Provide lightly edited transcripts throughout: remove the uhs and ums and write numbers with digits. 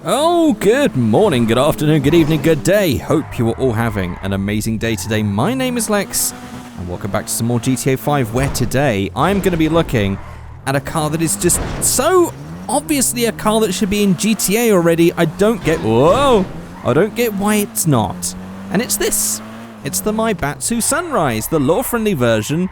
Oh, good morning, good afternoon, good evening, good day. Hope you are all having an amazing day today. My name is Lex, and welcome back to some more GTA 5, where today I'm going to be looking at a car that is just so obviously a car that should be in GTA already. I don't get why it's not. And it's this. It's the Maibatsu Sunrise, the law-friendly version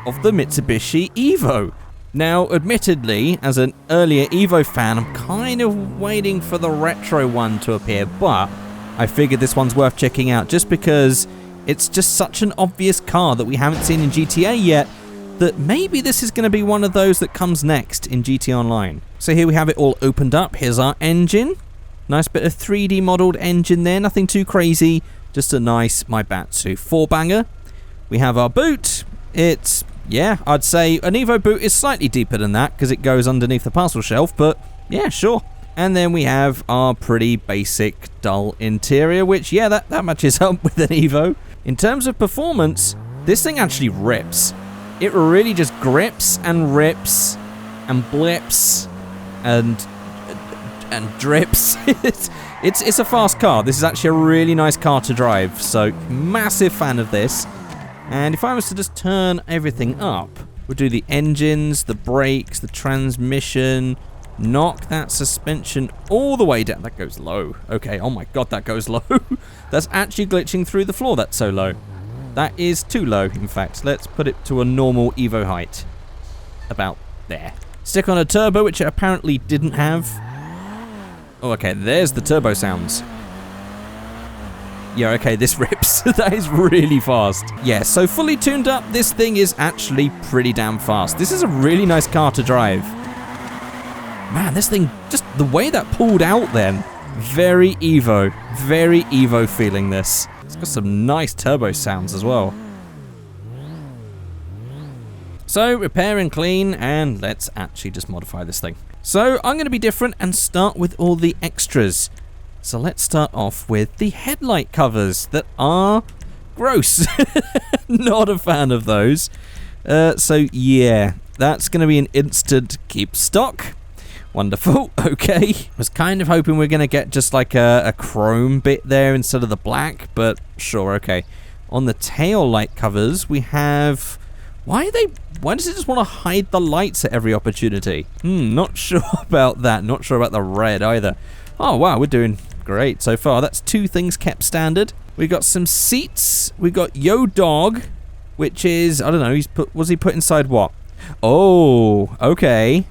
of the Mitsubishi Evo. Now, admittedly, as an earlier Evo fan, I'm kind of waiting for the retro one to appear, but I figured this one's worth checking out just because it's just such an obvious car that we haven't seen in GTA yet, that maybe this is going to be one of those that comes next in GTA Online. So here we have it all opened up. Here's our engine. Nice bit of 3D modeled engine there, nothing too crazy, just a nice Maibatsu 4-banger. We have our boot. It's, yeah, I'd say an Evo boot is slightly deeper than that because it goes underneath the parcel shelf, but yeah, sure. And then we have our pretty basic dull interior, which, yeah, that matches up with an Evo. In terms of performance, this thing actually rips. It really just grips and rips and blips and drips. It's a fast car. This is actually a really nice car to drive, so massive fan of this. And if I was to just turn everything up, we'll do the engines, the brakes, the transmission, knock that suspension all the way down. That goes low. Okay, oh my god, that goes low. That's actually glitching through the floor, that's so low. That is too low, in fact. Let's put it to a normal Evo height. About there. Stick on a turbo, which it apparently didn't have. Oh, okay, there's the turbo sounds. Yeah, okay, this rips. That is really fast. Yeah, so fully tuned up, this thing is actually pretty damn fast. This is a really nice car to drive. Man, this thing, just the way that pulled out then, very Evo feeling this. It's got some nice turbo sounds as well. So, repair and clean, and let's actually just modify this thing. So, I'm going to be different and start with all the extras. So let's start off with the headlight covers that are gross. Not a fan of those. So yeah, that's going to be an instant keep stock. Wonderful, okay. Was kind of hoping we're going to get just like a chrome bit there instead of the black, but sure, okay. On the tail light covers, we have... Why does it just want to hide the lights at every opportunity? Not sure about that. Not sure about the red either. Oh wow, we're doing great so far. That's two things kept standard. We got some seats. We got Yo Dog, which is, I don't know, was he put inside what? Oh, okay.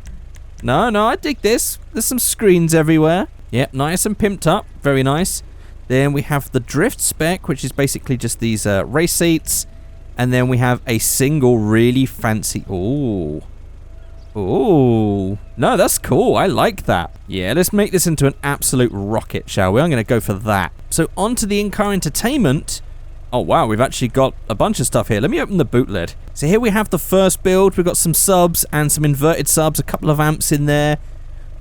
No, I dig this. There's some screens everywhere. Yep, nice and pimped up. Very nice. Then we have the drift spec, which is basically just these race seats. And then we have a single really fancy... Ooh. No, that's cool. I like that. Yeah, let's make this into an absolute rocket, shall we? I'm going to go for that. So on to the in-car entertainment. Oh, wow, we've actually got a bunch of stuff here. Let me open the boot lid. So here we have the first build. We've got some subs and some inverted subs, a couple of amps in there.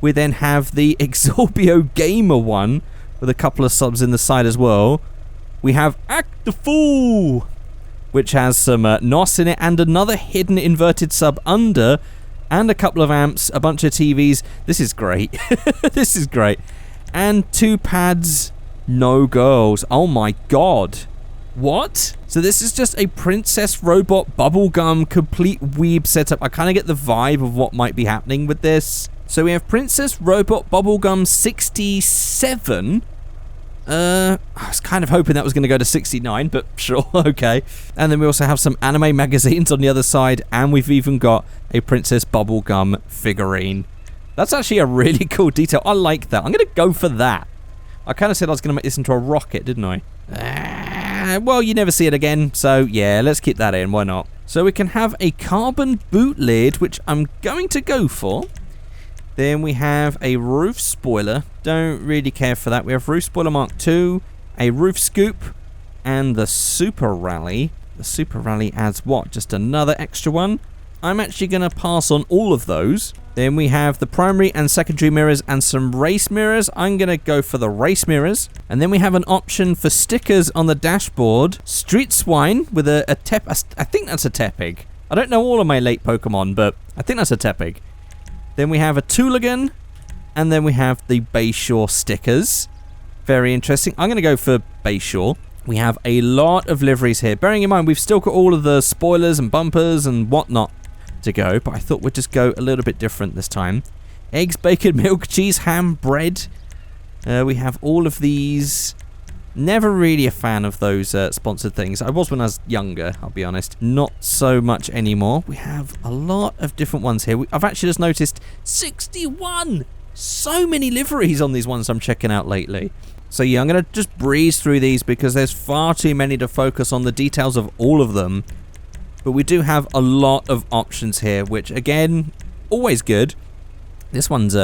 We then have the Exorbio Gamer one with a couple of subs in the side as well. We have Act the Fool, which has some NOS in it and another hidden inverted sub under, and a couple of amps, a bunch of TVs. This is great. This is great. And two pads, no girls. Oh my god. What? So this is just a Princess Robot bubblegum complete weeb setup. I kind of get the vibe of what might be happening with this. So we have Princess Robot bubblegum 67. I was kind of hoping that was going to go to 69, but sure, okay. And then we also have some anime magazines on the other side, and we've even got a Princess Bubblegum figurine. That's actually a really cool detail. I like that. I'm going to go for that. I kind of said I was going to make this into a rocket, didn't I? Well, you never see it again, so yeah, let's keep that in. Why not? So we can have a carbon boot lid, which I'm going to go for. Then we have a roof spoiler. Don't really care for that. We have roof spoiler Mark II, a roof scoop, and the Super Rally. The Super Rally adds what? Just another extra one? I'm actually going to pass on all of those. Then we have the primary and secondary mirrors and some race mirrors. I'm going to go for the race mirrors. And then we have an option for stickers on the dashboard. Street Swine with a I think that's a Tepig. I don't know all of my late Pokemon, but I think that's a Tepig. Then we have a Tooligan, And then we have the Bayshore stickers. Very interesting. I'm going to go for Bayshore. We have a lot of liveries here. Bearing in mind, we've still got all of the spoilers and bumpers and whatnot to go. But I thought we'd just go a little bit different this time. Eggs, bacon, milk, cheese, ham, bread. We have all of these. Never really a fan of those sponsored things. I was when I was younger, I'll be honest. Not so much anymore. We have a lot of different ones here. I've actually just noticed 61! So many liveries on these ones I'm checking out lately. So yeah, I'm going to just breeze through these because there's far too many to focus on the details of all of them. But we do have a lot of options here, which again, always good. This one's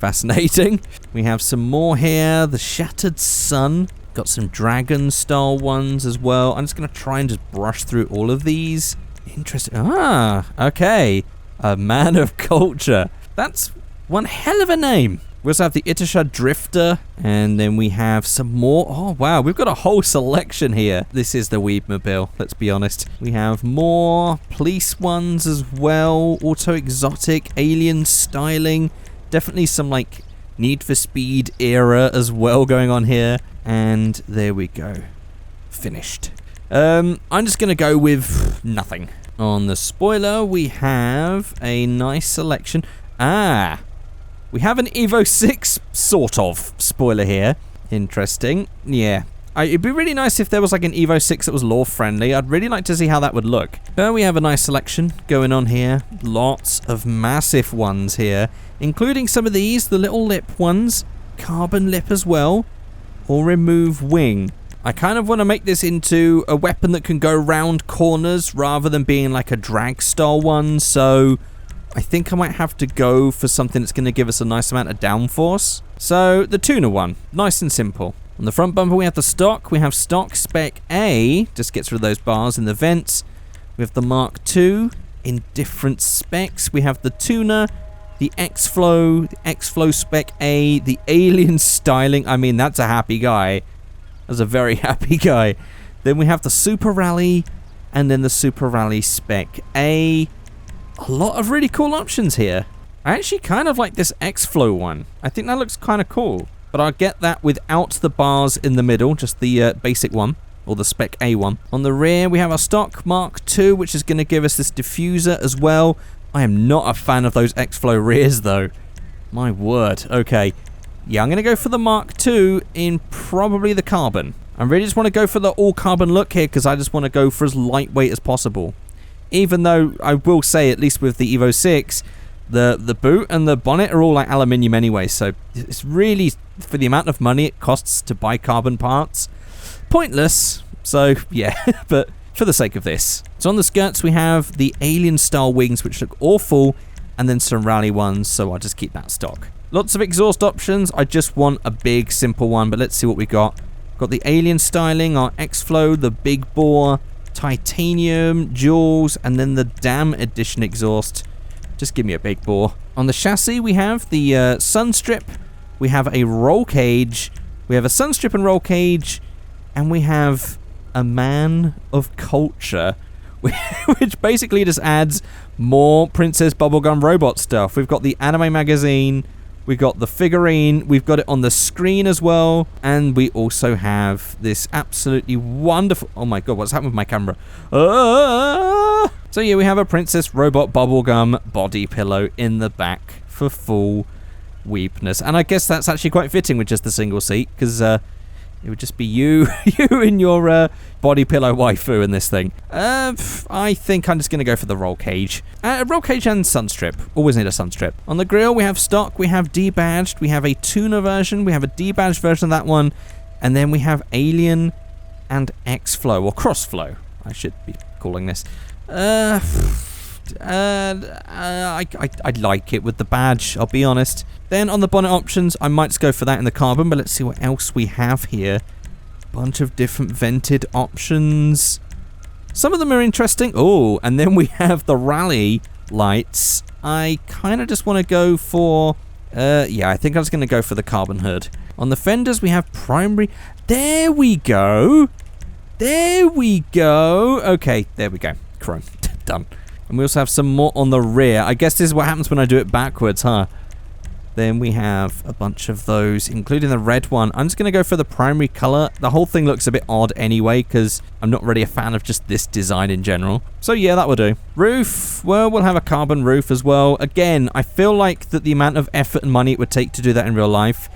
fascinating. We have some more here. The Shattered Sun. Got some dragon style ones as well. I'm just going to try and just brush through all of these. Interesting. Ah, okay. A man of culture. That's one hell of a name. We also have the Itasha Drifter, and then we have some more. Oh, wow, we've got a whole selection here. This is the Weebmobile, let's be honest. We have more police ones as well. Auto exotic, alien styling. Definitely some, like, Need for Speed era as well going on here. And there we go. Finished. I'm just going to go with nothing. On the spoiler, we have a nice selection. Ah, we have an Evo 6 sort of spoiler here. Interesting. Yeah. It'd be really nice if there was like an Evo 6 that was lore friendly. I'd really like to see how that would look. We have a nice selection going on here. Lots of massive ones here, including some of these, the little lip ones. Carbon lip as well. Or remove wing. I kind of want to make this into a weapon that can go round corners rather than being like a drag style one. So I think I might have to go for something that's going to give us a nice amount of downforce. So the tuner one, nice and simple. On the front bumper we have the stock. We have stock spec A, just gets rid of those bars in the vents. We have the Mark II in different specs. We have the tuner, the X-Flow spec A, the alien styling. I mean, that's a happy guy. That's a very happy guy. Then we have the Super Rally, and then the Super Rally spec A. A lot of really cool options here. I actually kind of like this X-Flow one. I think that looks kind of cool. But I'll get that without the bars in the middle, just the basic one, or the spec A one. On the rear, we have our stock Mark II, which is going to give us this diffuser as well. I am not a fan of those X-Flow rears, though. My word. Okay. Yeah, I'm going to go for the Mark II in probably the carbon. I really just want to go for the all-carbon look here, because I just want to go for as lightweight as possible. Even though I will say, at least with the Evo 6, the boot and the bonnet are all like aluminium anyway, so it's really, for the amount of money it costs to buy carbon parts, pointless. So yeah, but for the sake of this. So on the skirts we have the alien style wings, which look awful, and then some rally ones, so I'll just keep that stock. Lots of exhaust options. I just want a big simple one, but let's see what we got. Got the alien styling, our X-Flow, the big bore, titanium, jewels, and then the Dam edition exhaust. Just give me a big bore. On the chassis, we have the Sunstrip, we have a roll cage, we have a Sunstrip and roll cage, and we have a Man of Culture, which basically just adds more Princess Bubblegum robot stuff. We've got the anime magazine, we've got the figurine, we've got it on the screen as well, and we also have this absolutely wonderful... Oh my god, what's happened with my camera? So yeah, we have a Princess Robot Bubblegum body pillow in the back for full weepness. And I guess that's actually quite fitting with just the single seat, because it would just be you and your body pillow waifu in this thing. I think I'm just going to go for the roll cage. Roll cage and Sunstrip. Always need a Sunstrip. On the grille, we have stock, we have debadged, we have a tuner version, we have a debadged version of that one, and then we have alien and X-Flow, or Cross-Flow, I should be calling this. I like it with the badge, I'll be honest. Then on the bonnet options, I might just go for that in the carbon, but let's see what else we have here. Bunch of different vented options. Some of them are interesting. Oh, and then we have the rally lights. I kind of just want to go for... yeah, I think I was going to go for the carbon hood. On the fenders, we have primary... There we go! There we go! Okay, there we go. Chrome. Done. And we also have some more on the rear. I guess this is what happens when I do it backwards, huh? Then we have a bunch of those, including the red one. I'm just going to go for the primary color. The whole thing looks a bit odd anyway, because I'm not really a fan of just this design in general. So yeah, that will do. Roof, well, we'll have a carbon roof as well. Again, I feel like that the amount of effort and money it would take to do that in real life,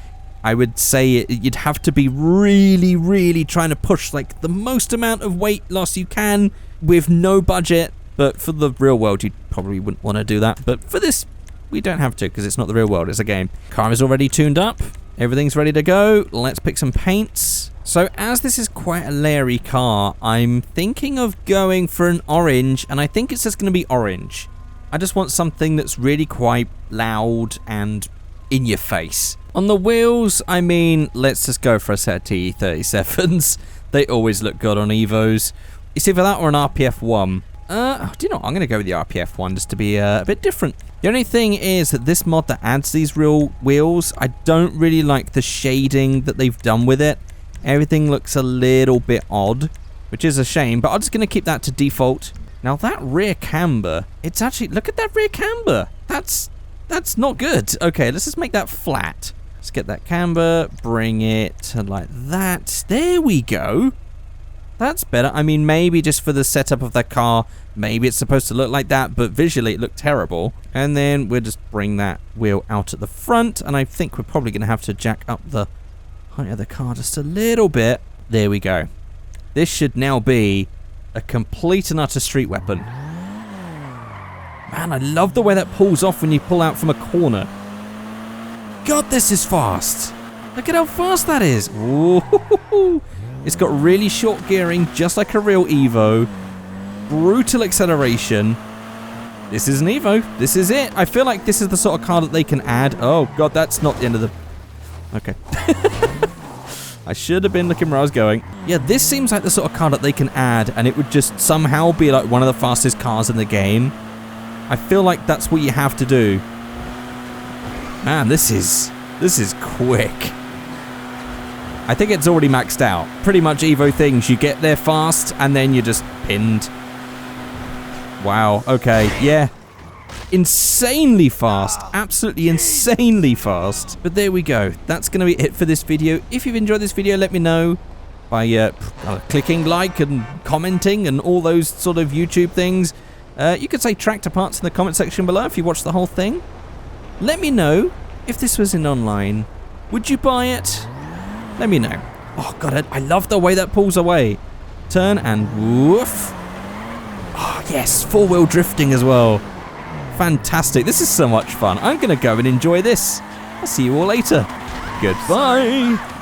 I would say you'd have to be really, really trying to push like the most amount of weight loss you can with no budget. But for the real world, you probably wouldn't want to do that. But for this, we don't have to, because it's not the real world, it's a game. Car is already tuned up. Everything's ready to go. Let's pick some paints. So as this is quite a leery car, I'm thinking of going for an orange, and I think it's just going to be orange. I just want something that's really quite loud and in your face. On the wheels, I mean, let's just go for a set of TE37s. They always look good on Evos. It's either that or an RPF 1. Do you know what? I'm going to go with the RPF one just to be a bit different. The only thing is that this mod that adds these real wheels, I don't really like the shading that they've done with it. Everything looks a little bit odd, which is a shame, but I'm just going to keep that to default. Now that rear camber, it's actually, look at that rear camber. That's not good. Okay, let's just make that flat. Let's get that camber, bring it to like that. There we go. That's better. I mean, maybe just for the setup of that car, maybe it's supposed to look like that, but visually it looked terrible. And then we'll just bring that wheel out at the front, and I think we're probably going to have to jack up the height of the car just a little bit. There we go. This should now be a complete and utter street weapon. Man, I love the way that pulls off when you pull out from a corner. God, this is fast. Look at how fast that is. Ooh. It's got really short gearing, just like a real Evo. Brutal acceleration. This is an Evo. This is it. I feel like this is the sort of car that they can add. Oh, God, that's not the end of the... Okay. I should have been looking where I was going. Yeah, this seems like the sort of car that they can add, and it would just somehow be like one of the fastest cars in the game. I feel like that's what you have to do. Man, this is quick. I think it's already maxed out. Pretty much Evo things, you get there fast and then you're just pinned. Wow, okay, yeah. Insanely fast, absolutely insanely fast. But there we go, that's going to be it for this video. If you've enjoyed this video, let me know by clicking like and commenting and all those sort of YouTube things. You could say tractor parts in the comment section below if you watched the whole thing. Let me know if this was in online. Would you buy it? Let me know. Oh, God, I love the way that pulls away. Turn and woof. Oh, yes, four-wheel drifting as well. Fantastic. This is so much fun. I'm going to go and enjoy this. I'll see you all later. Goodbye.